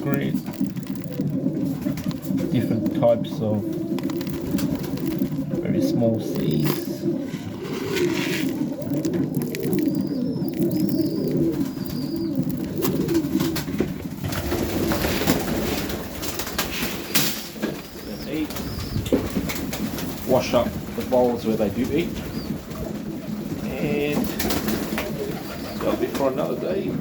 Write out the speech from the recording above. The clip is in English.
screen. Different types of very small seas. Wash up the bowls where they do eat, and that'll be for another day.